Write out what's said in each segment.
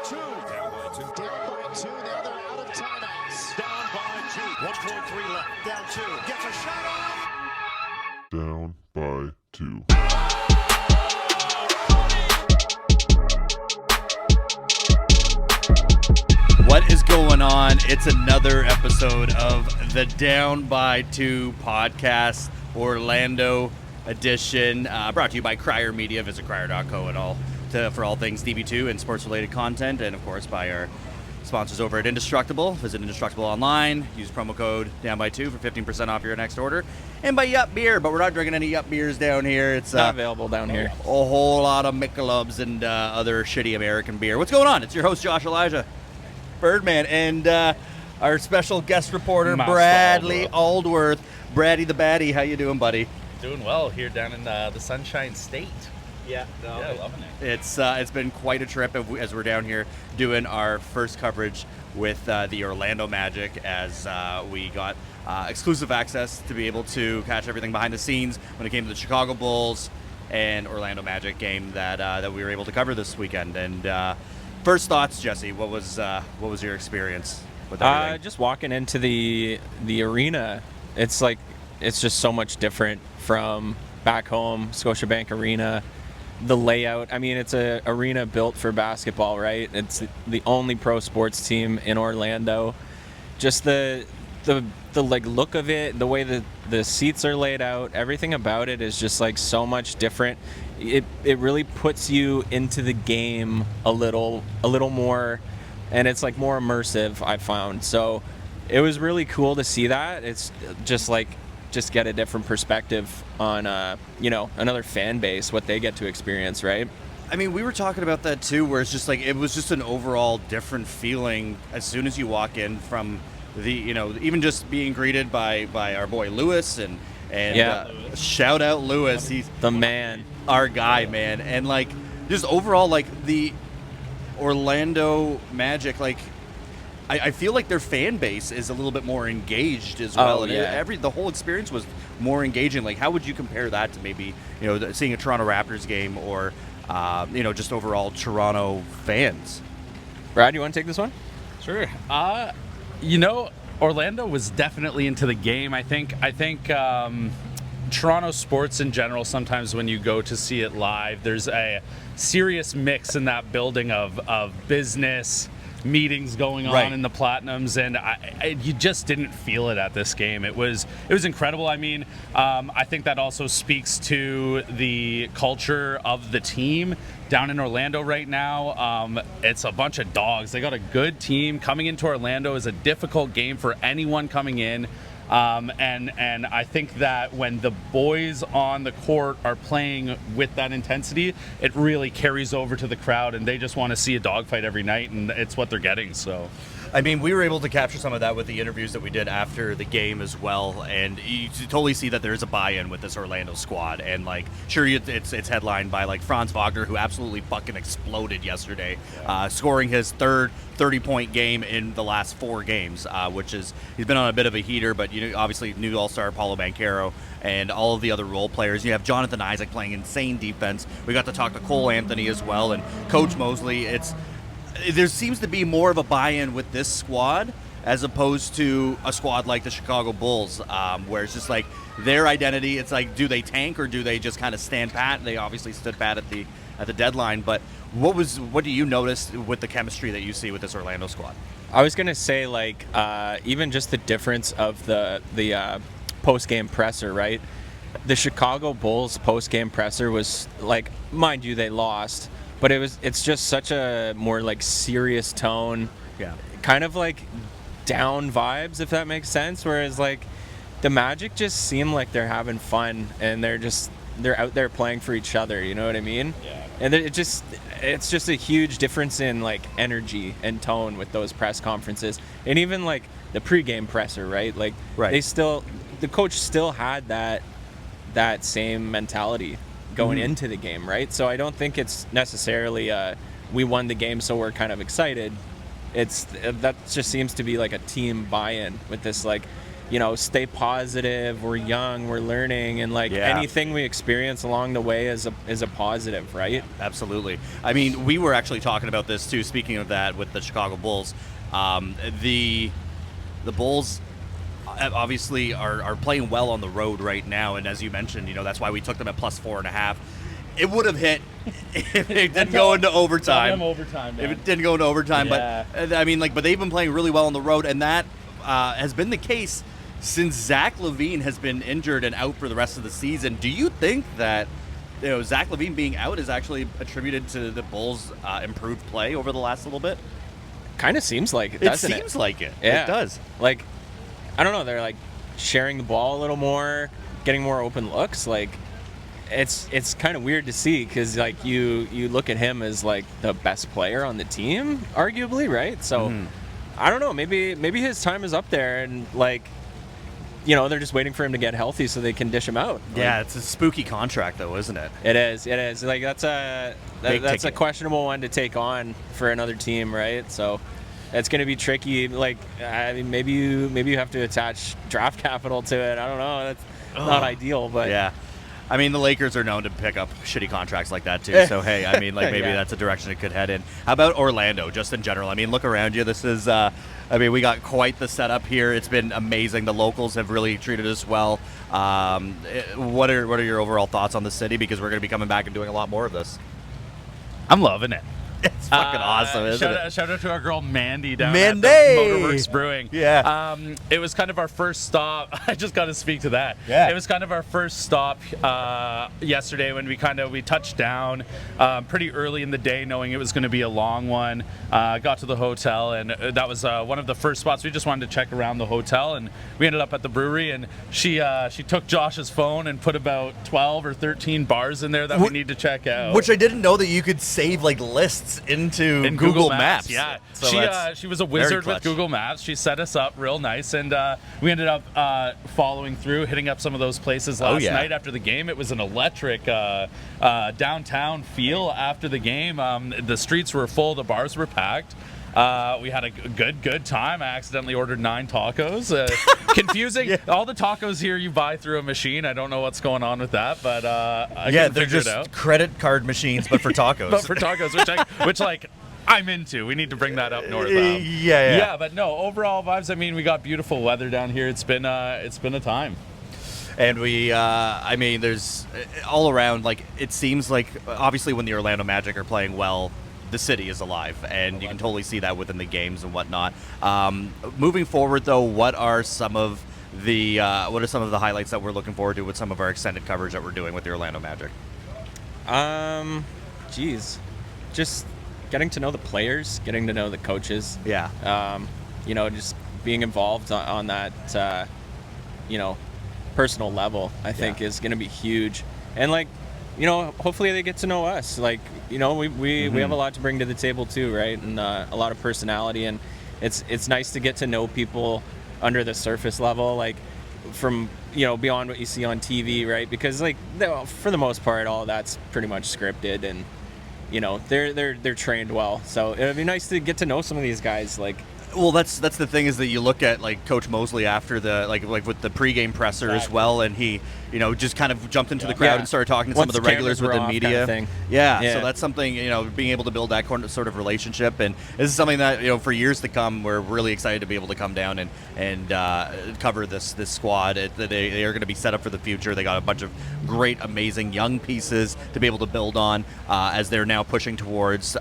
two. Down by two. Down by two. Now they're out of timeouts. Down by two. 1.3 left. Down two. Gets a shot off. Down by two. What is going on? It's another episode of the Down by Two podcast, Orlando edition, brought to you by Crier Media. Visit crier.co and all for all things DB2 and sports-related content, and of course by our sponsors over at Indestructible. Visit Indestructible online. Use promo code Down by Two for 15% off your next order. And by Yup Beer, but we're not drinking any Yup Beers down here. It's not available down here. A whole lot of Michelobs and other shitty American beer. What's going on? It's your host Josh Elijah Birdman, and our special guest reporter, Bradley Aldworth. Braddy the Baddie, how you doing, buddy? Doing well here down in the Sunshine State. Yeah, loving it. It's been quite a trip as we're down here doing our first coverage with the Orlando Magic, as we got exclusive access to be able to catch everything behind the scenes when it came to the Chicago Bulls and Orlando Magic game that we were able to cover this weekend. And first thoughts, Jesse, what was your experience with everything? Just walking into the arena, it's just so much different from back home, Scotiabank Arena. The layout, I mean, it's an arena built for basketball, right? It's the only pro sports team in Orlando. Just the look of it, the way the seats are laid out, everything about it is just so much different. It really puts you into the game a little more, and it's more immersive, I found. So it was really cool to see that. It's just get a different perspective on another fan base, what they get to experience, right? I mean, we were talking about that too, where it's just it was just an overall different feeling as soon as you walk in from the, even just being greeted by our boy Lewis and shout out Lewis, he's the man, our guy, man. And just overall, the Orlando Magic, I feel like their fan base is a little bit more engaged as well. Oh, yeah. The whole experience was more engaging. How would you compare that to maybe, seeing a Toronto Raptors game or, just overall Toronto fans? Brad, you want to take this one? Sure. Orlando was definitely into the game. I think Toronto sports in general, sometimes when you go to see it live, there's a serious mix in that building of business, meetings going on in the Platinums, and you just didn't feel it at this game. It was incredible. I mean, I think that also speaks to the culture of the team down in Orlando right now. It's a bunch of dogs. They got a good team. Coming into Orlando is a difficult game for anyone coming in. And I think that when the boys on the court are playing with that intensity, it really carries over to the crowd, and they just want to see a dogfight every night, and it's what they're getting. So, I mean, we were able to capture some of that with the interviews that we did after the game as well, and you totally see that there's a buy-in with this Orlando squad. And it's headlined by Franz Wagner, who absolutely fucking exploded yesterday, scoring his third 30-point game in the last 4 games, he's been on a bit of a heater, but obviously new All-Star Paulo Banchero and all of the other role players. You have Jonathan Isaac playing insane defense. We got to talk to Cole Anthony as well, and Coach Mosley. There seems to be more of a buy-in with this squad as opposed to a squad like the Chicago Bulls, where it's just their identity. It's do they tank or do they just kind of stand pat? They obviously stood pat at the deadline, but what do you notice with the chemistry that you see with this Orlando squad? I was gonna say even just the difference of the post-game presser, right? The Chicago Bulls post-game presser was mind you, they lost, but it's just such a more serious tone, kind of down vibes, if that makes sense. Whereas the Magic just seem like they're having fun and they're out there playing for each other. You know what I mean? Yeah. And it's just a huge difference in energy and tone with those press conferences, and even the pregame presser, right? The coach still had that same mentality going into the game, right? So I don't think it's necessarily we won the game, so we're kind of excited. That just seems to be a team buy-in with this stay positive. We're young, we're learning, and like anything we experience along the way is a positive, right? Absolutely. I mean, we were actually talking about this too. Speaking of that, with the Chicago Bulls, the Bulls obviously are playing well on the road right now, and as you mentioned, that's why we took them at +4.5. It would have hit if it didn't go into overtime. If it didn't go into overtime, but I mean, but they've been playing really well on the road, and that has been the case since Zach LaVine has been injured and out for the rest of the season. Do you think that Zach LaVine being out is actually attributed to the Bulls' improved play over the last little bit? Kind of seems like it, doesn't it? It seems like it. Yeah. It does. Like, I don't know. They're like sharing the ball a little more, getting more open looks. Like, it's kind of weird to see because like you look at him as like the best player on the team, arguably, right? So I don't know. Maybe his time is up there, and like, they're just waiting for him to get healthy so they can dish him out. Yeah, it's a spooky contract though, isn't it? It is. Like that's a questionable one to take on for another team, right? So it's going to be tricky. Like, I mean, maybe you have to attach draft capital to it. I don't know. That's not ideal, but yeah. I mean, the Lakers are known to pick up shitty contracts like that too. So hey, I mean, like maybe that's a direction it could head in. How about Orlando, just in general? I mean, look around you. This is, we got quite the setup here. It's been amazing. The locals have really treated us well. What are your overall thoughts on the city? Because we're going to be coming back and doing a lot more of this. I'm loving it. It's fucking awesome, isn't it? Shout out to our girl Mandy down Mandy! at the Motorworks Brewing. Yeah. It was kind of our first stop. I just got to speak to that. Yeah. It was kind of our first stop yesterday when we touched down pretty early in the day, knowing it was going to be a long one. Got to the hotel, and that was one of the first spots. We just wanted to check around the hotel, and we ended up at the brewery. And she took Josh's phone and put about 12 or 13 bars in there that we need to check out. Which I didn't know that you could save like lists into Google Maps. Yeah, So she was a wizard clutch. with Google Maps. She set us up real nice, and we ended up following through, hitting up some of those places last night after the game. It was an electric downtown feel after the game. The streets were full, the bars were packed. We had a good time. I accidentally ordered 9 tacos. Confusing. All the tacos here you buy through a machine. I don't know what's going on with that, but I couldn't they're figure just it out. credit card machines, but for tacos. But for tacos, which I'm into. We need to bring that up north. Yeah, but no, overall vibes. I mean, we got beautiful weather down here. It's been a time. And we, I mean, there's all around, like, it seems like, obviously when the Orlando Magic are playing well, the city is alive, and you can totally see that within the games and whatnot. Moving forward, though, what are some of the highlights that we're looking forward to with some of our extended coverage that we're doing with the Orlando Magic? Just getting to know the players, getting to know the coaches. Yeah. Just being involved on that, personal level, I think is going to be huge. And like, hopefully they get to know us. Like, we have a lot to bring to the table too, right? And a lot of personality, and it's nice to get to know people under the surface level, like from beyond what you see on TV, right? Because like for the most part, all that's pretty much scripted, and they're trained well. So it'd be nice to get to know some of these guys, like. Well, that's the thing, is that you look at like Coach Mosley after the like with the pregame presser as well, and he just kind of jumped into the crowd and started talking to some of the regulars with the media. Kind of yeah, so that's something, being able to build that sort of relationship, and this is something that for years to come, we're really excited to be able to come down and cover this squad. They are going to be set up for the future. They got a bunch of great, amazing young pieces to be able to build on as they're now pushing towards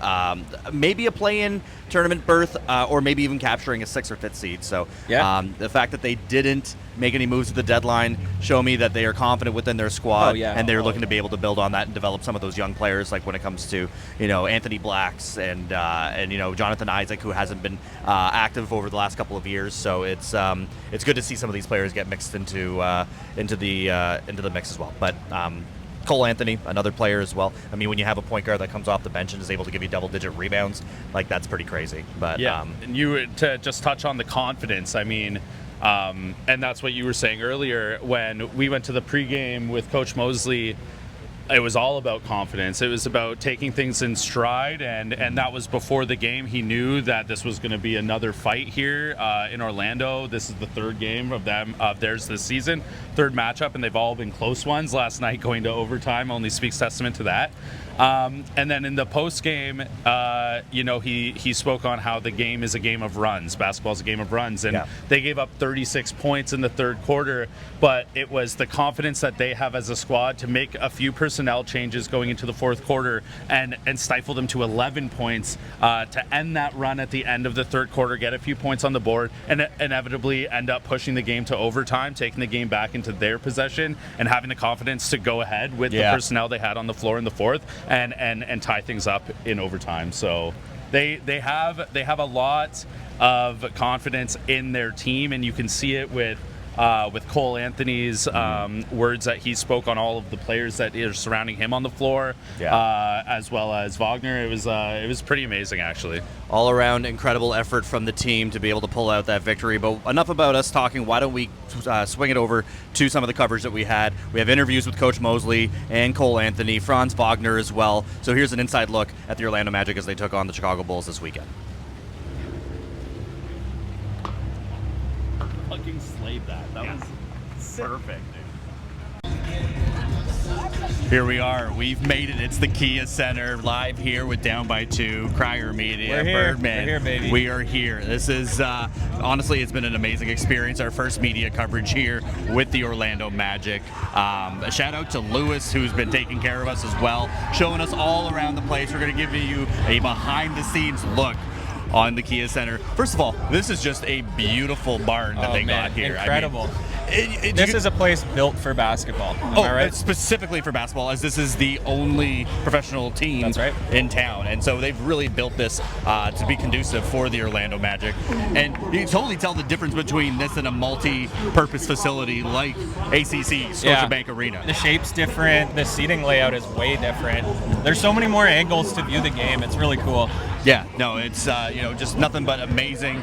maybe a play-in tournament berth, or maybe even capturing a 6th or 5th seed. So the fact that they didn't make any moves at the deadline show me that they are confident within their squad, and they're looking to be able to build on that and develop some of those young players, like when it comes to Anthony Blacks and Jonathan Isaac, who hasn't been active over the last couple of years. So it's good to see some of these players get mixed into the mix as well. But Cole Anthony, another player as well. I mean, when you have a point guard that comes off the bench and is able to give you double-digit rebounds, like, that's pretty crazy. But and you to just touch on the confidence. I mean, and that's what you were saying earlier when we went to the pregame with Coach Mosley. it was all about confidence. It was about taking things in stride, and that was before the game. He knew that this was going to be another fight here in Orlando. This is the third game of theirs this season, third matchup, and they've all been close ones. Last night going to overtime only speaks testament to that. And then in the post game, he spoke on how the game is a game of runs. Basketball is a game of runs, and they gave up 36 points in the third quarter. But it was the confidence that they have as a squad to make a few personnel changes going into the fourth quarter and stifle them to 11 points to end that run at the end of the third quarter, get a few points on the board, and inevitably end up pushing the game to overtime, taking the game back into their possession, and having the confidence to go ahead with the personnel they had on the floor in the fourth. And tie things up in overtime. So they have a lot of confidence in their team, and you can see it with Cole Anthony's words that he spoke on all of the players that are surrounding him on the floor, as well as Wagner. It was pretty amazing, actually. All around incredible effort from the team to be able to pull out that victory. But enough about us talking. Why don't we swing it over to some of the coverage that we had. We have interviews with Coach Mosley and Cole Anthony, Franz Wagner as well. So here's an inside look at the Orlando Magic as they took on the Chicago Bulls this weekend. Fucking slayed that. That was perfect, dude. Here we are. We've made it. It's the Kia Center, live here with Down by 2, Crier Media, We're here. Birdman. We're here, baby. We are here. This is, honestly, it's been an amazing experience. Our first media coverage here with the Orlando Magic. A shout out to Lewis, who's been taking care of us as well, showing us all around the place. We're going to give you a behind-the-scenes look on the Kia Center. First of all, this is just a beautiful barn that they got here. Incredible. I mean, this is a place built for basketball. Am I right? Specifically for basketball, as this is the only professional team in town. And so they've really built this to be conducive for the Orlando Magic. And you can totally tell the difference between this and a multi-purpose facility like ACC, Scotiabank Arena. The shape's different. The seating layout is way different. There's so many more angles to view the game. It's really cool. Yeah, no, it's just nothing but amazing,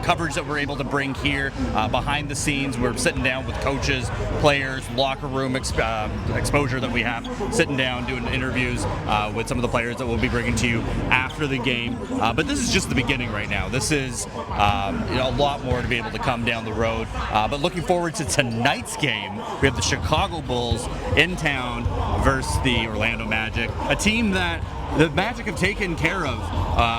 coverage that we're able to bring here behind the scenes. We're sitting down with coaches, players, locker room exposure that we have, sitting down doing interviews with some of the players that we'll be bringing to you after the game. But this is just the beginning right now. This is a lot more to be able to come down the road. But looking forward to tonight's game. We have the Chicago Bulls in town versus the Orlando Magic, a team that the Magic have taken care of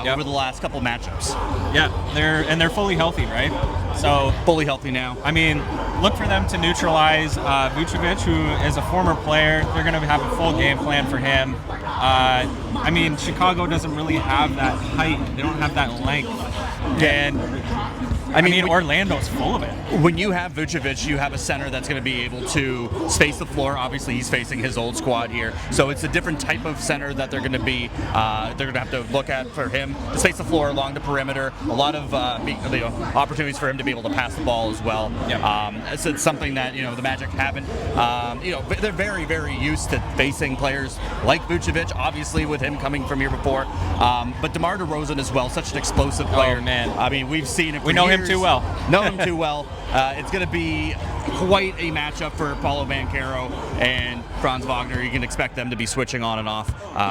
over the last couple matchups. Yeah, they're fully healthy, right? So fully healthy now. I mean, look for them to neutralize Vucevic, who is a former player. They're going to have a full game plan for him. I mean, Chicago doesn't really have that height. They don't have that length. And I mean, Orlando's full of it. When you have Vucevic, you have a center that's going to be able to space the floor. Obviously, he's facing his old squad here, so it's a different type of center that they're going to be. They're going to have to look at for him to space the floor along the perimeter. A lot of opportunities for him to be able to pass the ball as well. Yep. It's something that the Magic haven't. They're very, very used to facing players like Vucevic. Obviously, with him coming from here before, but DeMar DeRozan as well, such an explosive player. Oh man! I mean, we've seen it. We know him too well. Know him too well. It's going to be quite a matchup for Paulo Banchero and Franz Wagner. You can expect them to be switching on and off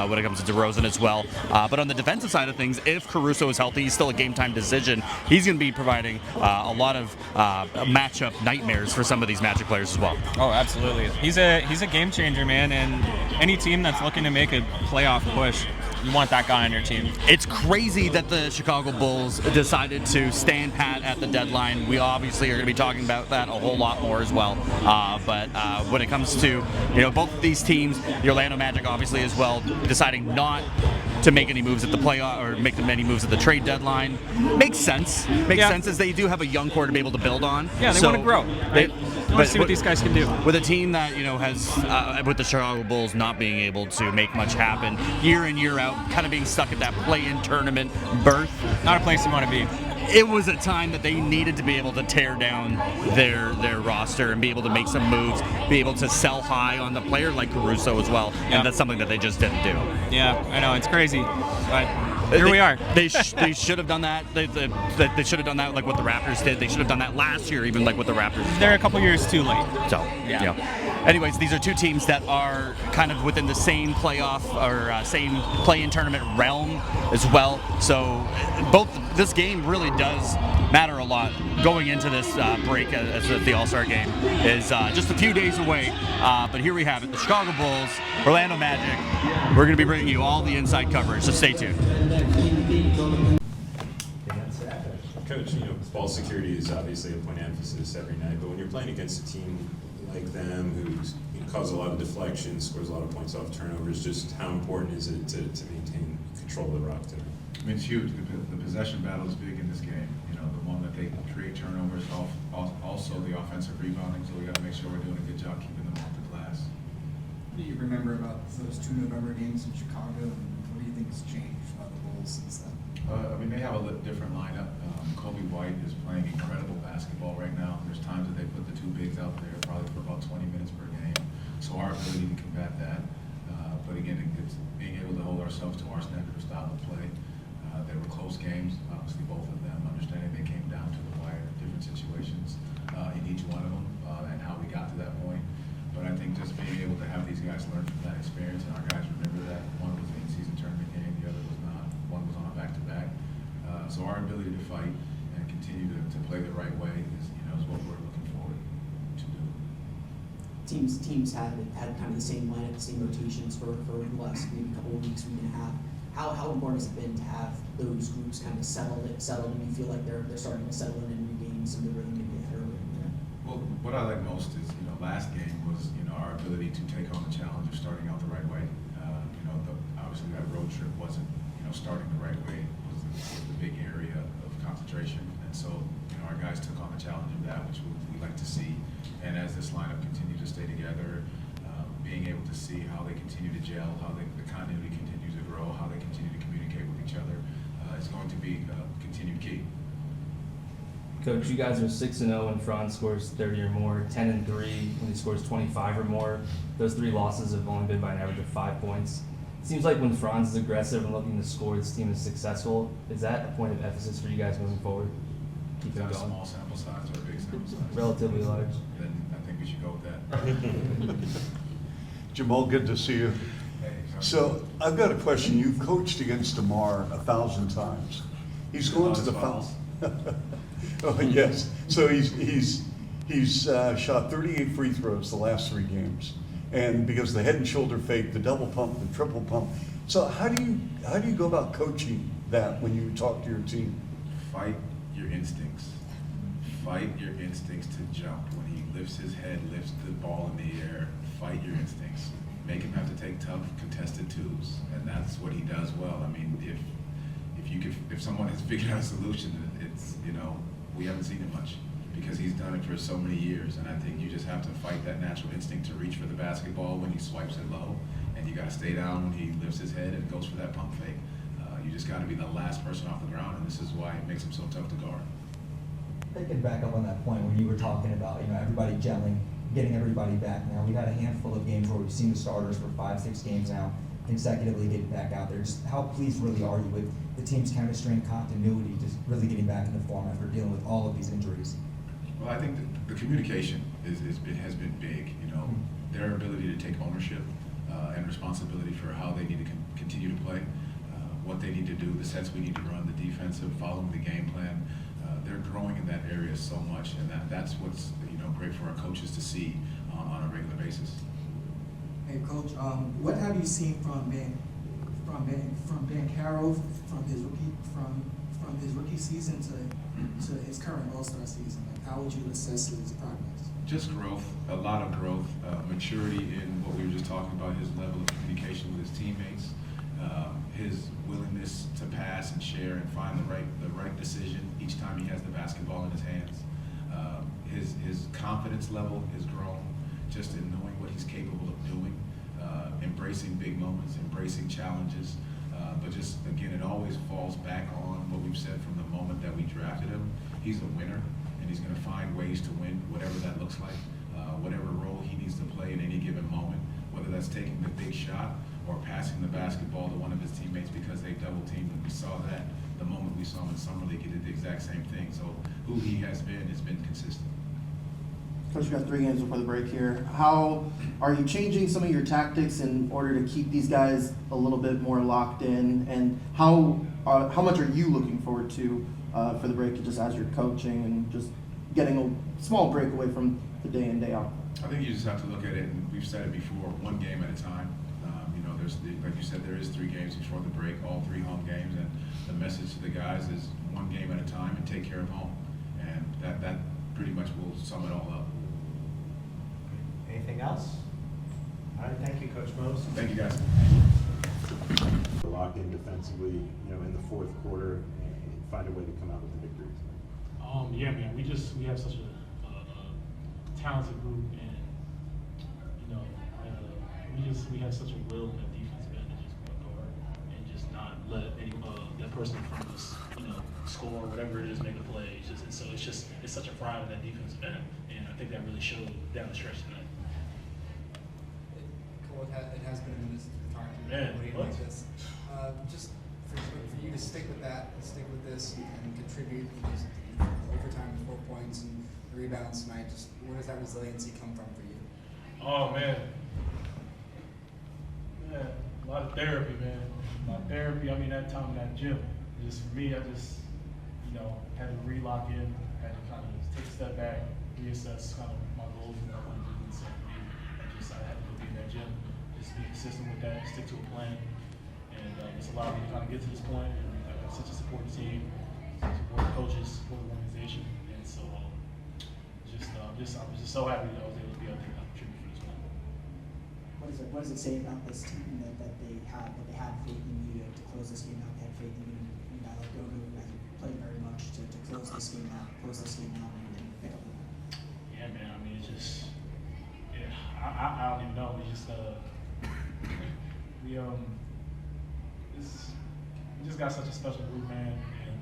when it comes to DeRozan as well. But on the defensive side of things, if Caruso is healthy, he's still a game-time decision. He's going to be providing a lot of matchup nightmares for some of these Magic players as well. Oh, absolutely. He's a game changer, man. And any team that's looking to make a playoff push, you want that guy on your team. It's crazy that the Chicago Bulls decided to stand pat at the deadline. We obviously are going to be talking about that a whole lot more as well. But when it comes to both of these teams, the Orlando Magic obviously as well, deciding not to make any moves at the playoff or make any moves at the trade deadline makes sense. Makes sense as they do have a young core to be able to build on. Yeah, they want to grow. Right? They want to see what these guys can do. With a team that has with the Chicago Bulls not being able to make much happen year in year out, kind of being stuck at that play-in tournament berth. Not a place you want to be. It was a time that they needed to be able to tear down their roster and be able to make some moves, be able to sell high on the player like Caruso as well, and that's something that they just didn't do. Yeah, I know, it's crazy, but here we are. They should have done that. They should have done that like what the Raptors did. They should have done that last year, even like what the Raptors did. They're a couple years too late. So, yeah. anyways, these are two teams that are kind of within the same playoff or same play-in tournament realm as well. So this game really does matter a lot going into this break as the All-Star game is just a few days away. But here we have it, the Chicago Bulls, Orlando Magic. We're going to be bringing you all the inside coverage, so stay tuned. Coach, ball security is obviously a point of emphasis every night, but when you're playing against a team like them who's causes a lot of deflections, scores a lot of points off turnovers, just how important is it to maintain control of the rock tonight? I mean, it's huge. The possession battle is big in this game. The one that they create turnovers, also the offensive rebounding, so we got to make sure we're doing a good job keeping them off the glass. What do you remember about those 2 November games in Chicago, and what do you think has changed about the Bulls since then? They have a different lineup. Kobe White is playing incredible basketball right now. There's times that they put the 2 bigs out there probably for about 20 minutes per game. So our ability to combat that, but again, it's being able to hold ourselves to our standard of style of play. They were close games, obviously both of them, understanding they came down to the wire, different situations in each one of them, and how we got to that point. But I think just being able to have these guys learn from that experience, and our guys remember that. One was an in-season tournament game, the other was not. One was on a back-to-back. So our ability to fight and continue to play the right way is what we're looking forward to do. Teams had kind of the same lineup, the same rotations for the last maybe couple of weeks, week and a half. How important has it been to have those groups kind of settled, and you feel like they're starting to settle in and regain some of the rhythm maybe ahead earlier in there? Well, what I like most is, last game was, our ability to take on the challenge of starting out the right way. Obviously that road trip wasn't, starting the right way was the big area of concentration. And so, our guys took on the challenge of that, which we like to see. And as this lineup continued to stay together, being able to see how they continue to gel, how the continuity continues to grow, how they continue to communicate with each other, is going to be a continued key. Coach, you guys are 6-0 when Franz scores 30 or more, 10-3 when he scores 25 or more. Those 3 losses have only been by an average of 5 points. It seems like when Franz is aggressive and looking to score, this team is successful. Is that a point of emphasis for you guys moving forward? Keep it going. Is that a small sample size or a big sample size? Relatively large. Then I think we should go with that. Jamahl, good to see you. Hey, So I've got a question. You've coached against DeMar 1,000 times. He's going to the foul. Oh yes. So he's shot 38 free throws the last 3 games, and because the head and shoulder fake, the double pump, the triple pump. So how do you go about coaching that when you talk to your team? Fight your instincts. Fight your instincts to jump. When he lifts his head, lifts the ball in the air, fight your instincts. Make him have to take tough contested twos, and that's what he does well. I mean, if someone has figured out a solution, it's we haven't seen it much because he's done it for so many years. And I think you just have to fight that natural instinct to reach for the basketball when he swipes it low, and you got to stay down when he lifts his head and goes for that pump fake. You just got to be the last person off the ground, and this is why it makes him so tough to guard. Picking back up on that point when you were talking about everybody gelling, getting everybody back now. We've had a handful of games where we've seen the starters for 5-6 games now consecutively getting back out there. Just how pleased really are you with the team's chemistry and continuity, just really getting back into form after dealing with all of these injuries? Well, I think the communication has been big. Their ability to take ownership and responsibility for how they need to continue to play, what they need to do, the sets we need to run, the defensive, following the game plan. They're growing in that area so much, and that's what's great for our coaches to see on a regular basis. Hey, Coach, what have you seen from Ben Carroll from his rookie season to his current All-Star season? Like, how would you assess his progress? Just growth, a lot of growth, maturity in what we were just talking about, his level of communication with his teammates, his willingness to pass and share and find the right decision each time he has the basketball in his hands. His confidence level has grown just in knowing what he's capable of doing, embracing big moments, embracing challenges. But just, again, it always falls back on what we've said from the moment that we drafted him. He's a winner, and he's going to find ways to win, whatever that looks like, whatever role he needs to play in any given moment, whether that's taking the big shot or passing the basketball to one of his teammates because they double-teamed him. We saw that the moment we saw him in Summer League. He did the exact same thing. So who he has been consistent. Coach, you got 3 games before the break here. How are you changing some of your tactics in order to keep these guys a little bit more locked in? And how much are you looking forward to for the break, just as you're coaching and just getting a small break away from the day in, day out? I think you just have to look at it, and we've said it before, one game at a time. Like you said, there is 3 games before the break, all 3 home games, and the message to the guys is one game at a time and take care of home. And that pretty much will sum it all up. Anything else? All right, thank you, Coach Mose. Thank you, guys. Lock in defensively, in the fourth quarter and find a way to come out with the victory. Yeah, man, we have such a talented group, and we have such a will at defensive end to just go guard and just not let any that person in front of us, score or whatever it is, make a play. It's such a pride in that defensive end, and I think that really showed down the stretch tonight. Cole, it has been a minute since we've talked to you. Man, Like this. Just for you to stick with that, and stick with this, and contribute overtime with 4 points and rebounds tonight. Just where does that resiliency come from for you? Oh man, a lot of therapy, man. A lot of therapy. I mean, that time in that gym. Just for me, I just had to relock in, had to kind of take a step back, reassess kind of my goals and what I want to do in the second year. I had to go be in that gym, just be consistent with that, stick to a plan, and it's allowed me to kind of get to this point. And I have such a supportive team, supportive coaches, supportive organization, and so I'm just so happy that I was able to be out there and contribute for this one. What does it say about this team that they had faith in you to close this game out? They had faith in you, and I like Gogo, you guys played very much to close this game out, and pick up the win. Yeah, man. I mean, it's just, I don't even know. We just we just got such a special group, man, and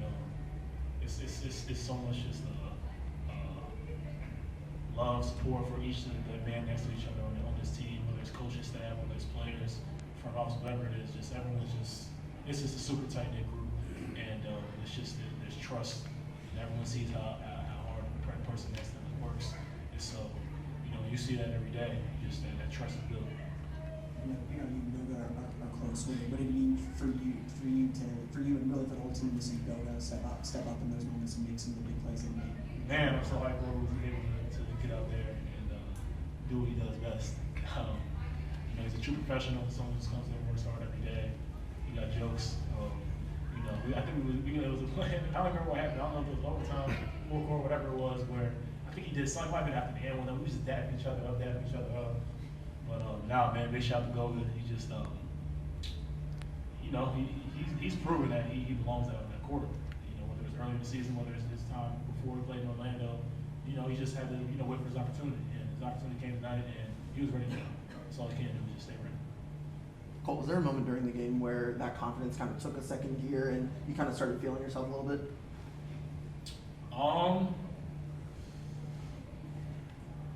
it's so much just love, support for each of the man next to each other on this team, whether it's coaching staff, whether it's players, front office, whatever it is. Just everyone's it's just a super tight knit group, and it's just there's trust, and everyone sees how hard the person next to them works, and so you see that every day. Just that trust is built. You are close with it. What did it mean for you and really for the whole team to see Goga step up in those moments and make some of the big plays that he made? Man, I'm so hyped Goga was able to get out there and do what he does best. He's a true professional. Someone who just comes in and works hard every day. He got jokes. I think it was a play. I don't remember what happened. I don't know if it was overtime, fourth quarter, whatever it was, where I think he did something like that after the end when we just dapping each other up. But now, man, big shout out to Goga. He just, he's proven that he belongs out in that quarter. Whether it's early in the season, whether it's his time before he played in Orlando, he just had to, wait for his opportunity. And his opportunity came tonight, and he was ready to go. That's all he can do is just stay ready. Cole, was there a moment during the game where that confidence kind of took a second gear and you kind of started feeling yourself a little bit? I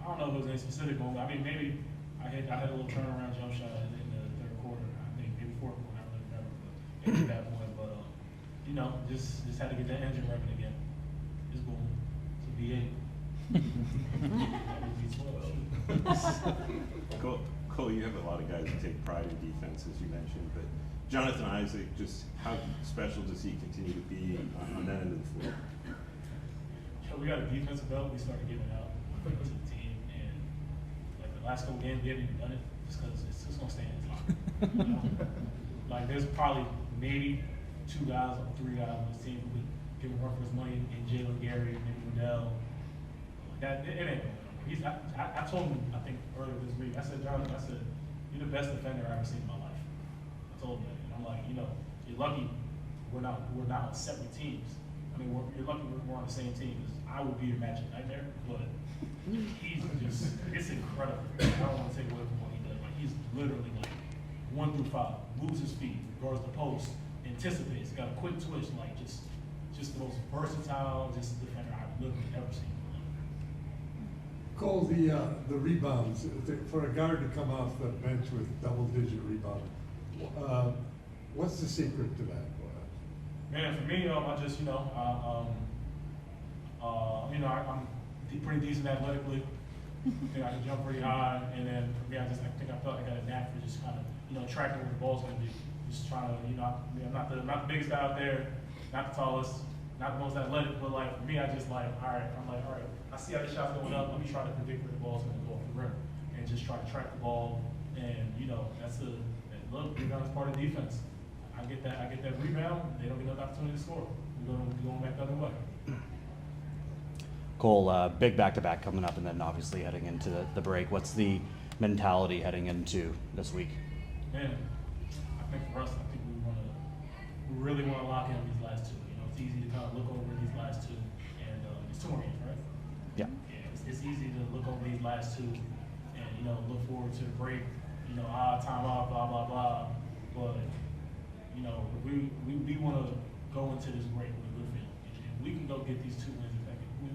don't know if it was any specific moment. I mean, maybe I had a little turnaround jump shot in the third quarter. I think maybe fourth quarter. I don't really remember, but at that point. But just had to get that engine running again. It's boom. It's a V8. Cole, you have a lot of guys who take pride in defense, as you mentioned, but Jonathan Isaac, just how special does he continue to be on that end of the floor? We got a defensive belt we started giving out to the team, and like the last couple games we haven't even done it just because it's just gonna stay in his locker. Like there's probably maybe 2 guys or 3 guys on this team who would give him run for his money, and Jalen Gary, maybe Odell. That it ain't. I told him, I think earlier this week, I said, Jonathan, you're the best defender I've ever seen in my life. I told him that, and I'm like, you're lucky we're not on separate teams. I mean, you're lucky we're on the same team. I would be your matchup nightmare, but he's just, it's incredible. I don't want to take away from what he does. Like he's literally like 1 through 5, moves his feet, guards the post, anticipates, got a quick twitch, like just the most versatile, just defender I've literally ever seen. Cole, the rebounds, for a guard to come off the bench with double-digit rebound, what's the secret to that? Man, for me, I just, I'm pretty decent athletically. think I can jump pretty high, and then for me, I think I felt like I got a knack for just kind of, tracking where the ball's going to be. Just trying to, I'm not the biggest guy out there, not the tallest, not the most athletic, but like for me, I just like, all right, I see how the shot's going up. Let me try to predict where the ball's going to go off the rim, and just try to track the ball. And that's look, rebound is part of defense. I get that rebound. They don't get enough opportunity to score. We're going back the other way. Cole, big back-to-back coming up, and then obviously heading into the break. What's the mentality heading into this week? Man, I think for us, we really want to lock in on these last two. It's easy to kind of look over these last two, and it's 2 more games, right? Yeah. It's easy to look over these last two, and look forward to the break. Time off, blah blah blah. But we want to go into this break with a good feeling. If we can go get these 2 wins,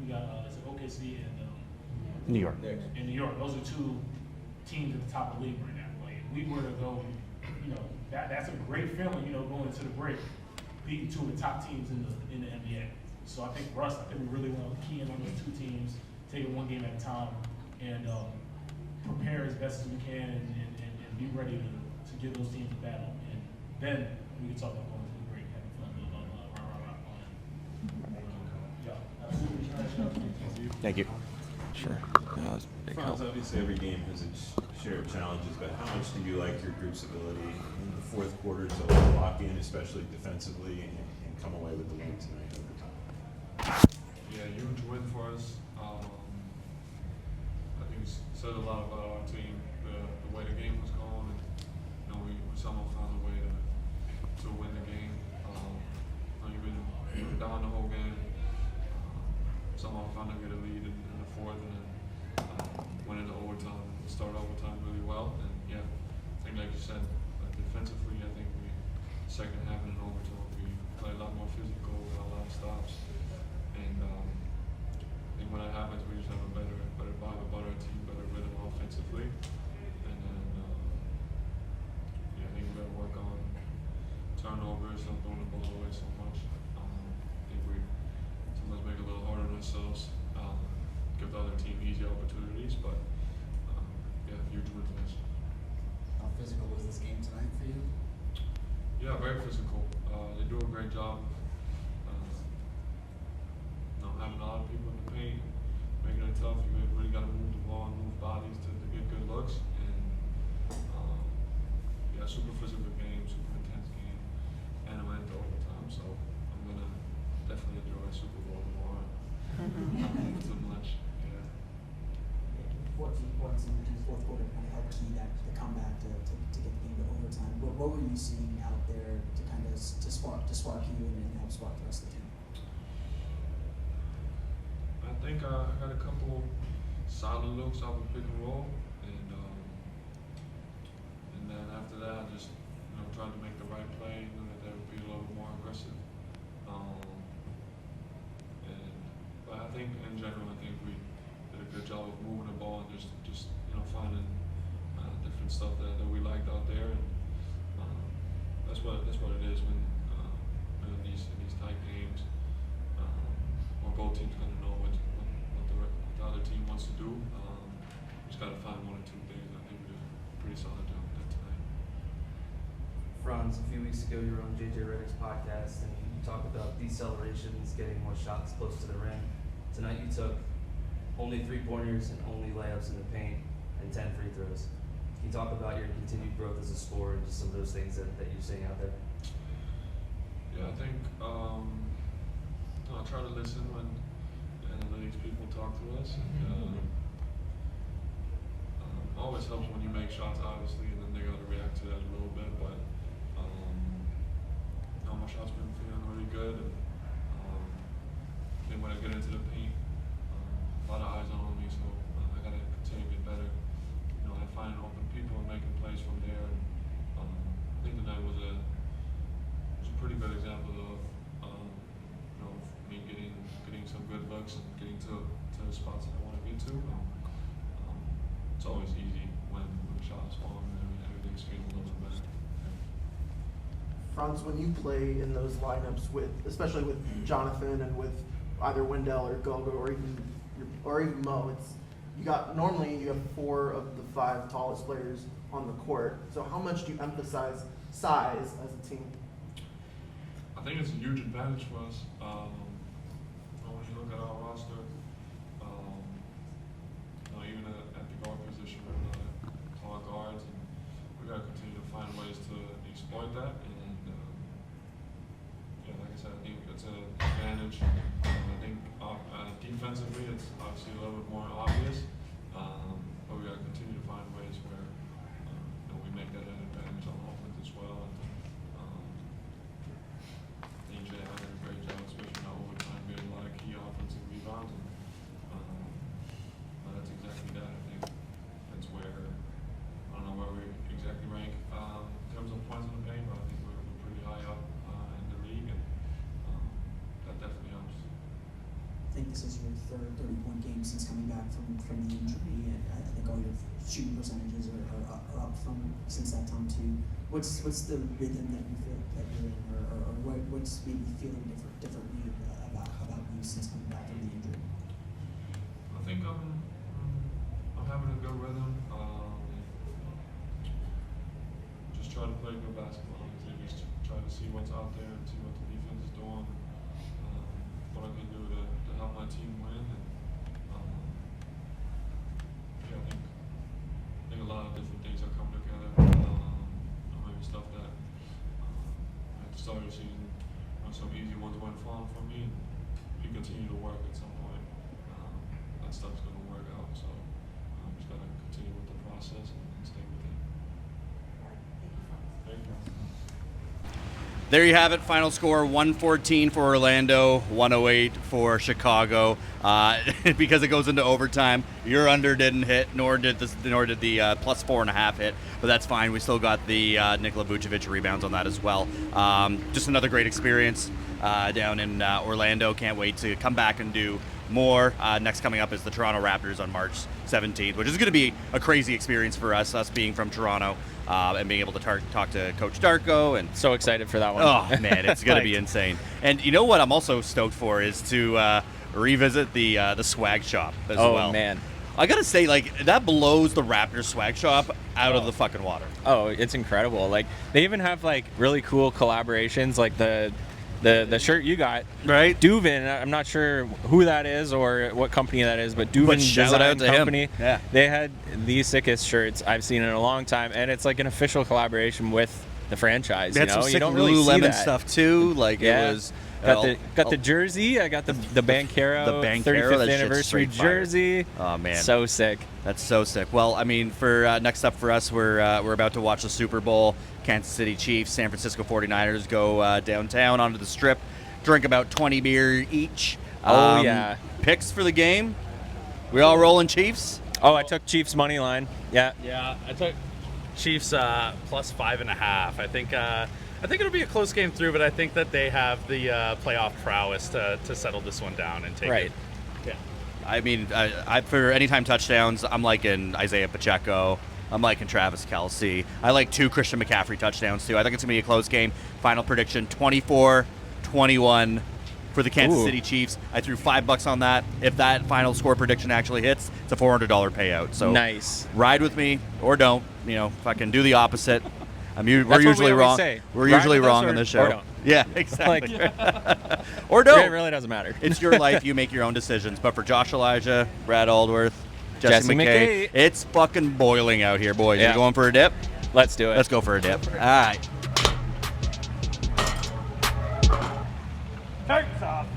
we got OKC and New York. In New York, those are 2 teams at the top of the league right now. Like if we were to go, that's a great feeling. Going into the break, beating 2 of the top teams in the NBA. So I think for us, we really want to key in on those 2 teams, take it 1 game at a time, and prepare as best as we can, and be ready to give those teams a battle. And then we can talk about going to the break, having fun, Thank you. Sure. Franz, obviously every game has its share of challenges, but how much do you like your group's ability in the fourth quarter to lock in, especially defensively, and come away with the win tonight overtime? Yeah, huge win for us. I think it said a lot about our team, the way the game was going, and we somehow found a way to win the game. We were down the whole game. Somehow found to get a lead in the fourth, and then went into overtime. Started overtime really well, and yeah, I think like you said, defensively, I think second half and in overtime we played a lot more physical, got a lot of stops, and I think when that happens, we just have a better vibe about our team, better rhythm offensively, and then I think we got to work on turnovers, not throwing the ball away so much. I think we sometimes make it a little harder on ourselves, give the other team easy opportunities, but yeah, huge win for us. How physical was this game tonight for you? Yeah, very physical. They do a great job. Having a lot of people in the paint, making it tough. You really got to move the ball and move bodies to get good looks. And yeah, super physical game, super intense game, and it went into overtime. So I'm gonna definitely enjoy Super Bowl tomorrow. Not moving too much. Yeah. 14 points in the fourth quarter kind of helped key the comeback to get the game to overtime. What were you seeing out there to kind of to spark you and help spark the rest of the team? I think I got a couple solid looks off of pick and roll, and then after that, I just tried to make the right play, that they would be a little more aggressive. But I think in general, I think we did a good job of moving the ball and just finding different stuff that we liked out there, and that's what it is when in these tight games, where both teams kind of know what the other team wants to do. Just got to find 1 or 2 things. I think we did a pretty solid job of that tonight. Franz, a few weeks ago you were on JJ Redick's podcast and you talked about decelerations, getting more shots close to the rim. Tonight you took only 3-pointers and only layups in the paint and 10 free throws. Can you talk about your continued growth as a scorer and just some of those things that you're seeing out there? Yeah, I think I try to listen when the analytics people talk to us. And, always helps when you make shots, obviously, and then they got to react to that a little bit. But my shots been feeling really good. And then when I get into the paint, a lot of eyes on me, so I got to continue to get better. I find open people and making plays from there. And, I think tonight was a pretty good example of me getting some good looks and getting to the spots that I want to get to. It's always easy when the shots fall and everything's feeling a little bit better. Franz, when you play in those lineups especially with Jonathan and with either Wendell or Gogo or even Mo, normally you have 4 of the 5 tallest players on the court. So how much do you emphasize size as a team? I think it's a huge advantage for us. When you look at our roster, even at the guard position, with tall guards, and we got to continue to find ways to exploit that. And like I said, I think it's an advantage. I think defensively, it's obviously a little bit more obvious, but we got to continue to find ways where we make that an advantage on offense as well. And DJ did a great job, especially in overtime, made a lot of key offensive rebounds. And, that's exactly that. I think that's where I don't know where we exactly rank in terms of points in the paint, but I think we're pretty high up in the league, and that definitely helps. I think this is your third 30-point game since coming back from the injury, and I think all your shooting percentages are up from since that time too. What's the rhythm that you feel that you're in, or what's maybe feeling differently about you since coming back from the injury? I think I'm having a good rhythm. Just try to play good basketball. Just try to see what's out there and see what the defense is doing. What I can do to help my team win. And I think a lot of different things are coming together. Maybe stuff that at the start of the season, some easy ones went falling for me. If you continue to work at some point, that stuff's going to work out. So I'm just going to continue with the process and stay with it. Thank you. There you have it. Final score 114 for Orlando, 108 for Chicago. Because it goes into overtime, your under didn't hit, nor did the plus 4.5 hit. But that's fine. We still got the Nikola Vucevic rebounds on that as well. Just another great experience down in Orlando. Can't wait to come back and do more. Next coming up is the Toronto Raptors on March 17th, which is going to be a crazy experience for us being from Toronto. And being able to talk to Coach Darko, and so excited for that one. Oh man, it's gonna be insane. And you know what I'm also stoked for is to revisit the swag shop as well. Oh man, I gotta say, like, that blows the Raptors swag shop out of the fucking water. Oh, it's incredible. Like, they even have like really cool collaborations, like the shirt you got, right? Duvin, I'm not sure who that is or what company that is, but Duvin shout out to Company. him. Yeah. They had the sickest shirts I've seen in a long time, and it's like an official collaboration with the franchise. They had some you sick don't really see Lululemon that stuff too. Like, yeah. it was. Got the jersey. I got the Banchero 35th anniversary jersey. Oh man, so sick. That's so sick. Well, I mean, for next up for us, we're about to watch the Super Bowl. Kansas City Chiefs, San Francisco 49ers go downtown onto the Strip, drink about 20 beer each. Oh yeah. Picks for the game. We all rolling Chiefs. Oh, I took Chiefs money line. Yeah. Yeah, I took Chiefs plus 5.5. I think it'll be a close game through, but I think that they have the playoff prowess to settle this one down and take it. Yeah. I mean, I for anytime touchdowns, I'm liking Isaiah Pacheco. I'm liking Travis Kelce. I like 2 Christian McCaffrey touchdowns too. I think it's gonna be a close game. Final prediction: 24-21 for the Kansas City Chiefs. I threw $5 on that. If that final score prediction actually hits, it's a $400 payout. So nice. Ride with me or don't. You know, if I can do the opposite. We're usually wrong. We're usually wrong on this show. Or don't. Yeah, exactly. Or don't. It really doesn't matter. It's your life. You make your own decisions. But for Josh Elijah, Brad Aldworth, Jesse McKay, it's fucking boiling out here, boys. Yeah. You going for a dip? Let's do it. Let's go for a dip. All right. Turks off.